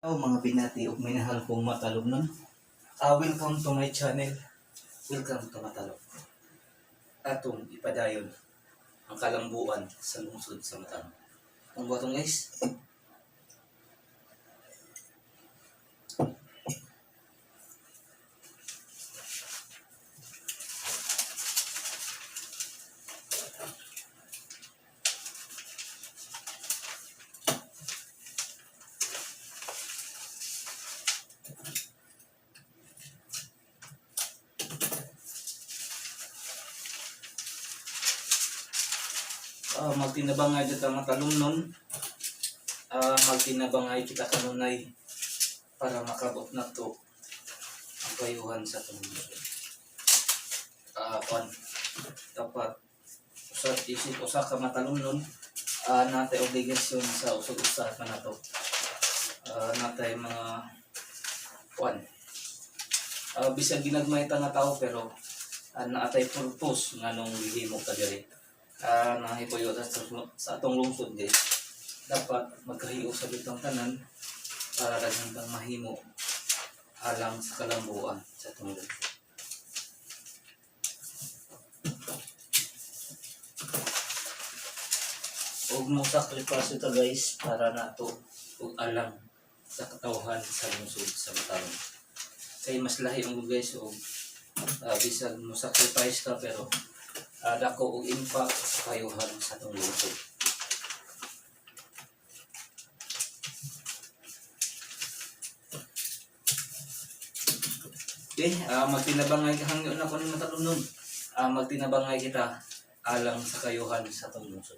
Hello mga binati ug minahal kong matalumnon. Welcome to my channel. Welcome to Matalog. Atong ipadayon ang kalambuan sa lungsod sa Matalog. Ang botong guys. Magtinabangay kita matalumnon. Magtinabangay kita kanunay para makabot na to ang kayuhan sa tumulo. Dapat isip usa ka matalumnon, natay obligasyon sa usog-usa ka na to. Natay mga bisag ginagmay ta nga tao pero naatay purpose nga nung gihimo ka diri. Nahipuyo sa atong lungsod guys, dapat magkahiyo sa bitang tanan para daghang kang mahimo alang sa kalambuan sa atong lungsod. Ug mo sakripasyo ta guys para nato ug alang sa katawhan sa lungsod sa Matalog. Kay mas lahi ang guys ug bisag mo sacrifice ka pero dako og impact sa kayuhan sa atong lungsod. Okay, magtinabangay hangyo na ko ni matalumnon. Magtinabangay kita alang sa kayuhan sa atong lungsod.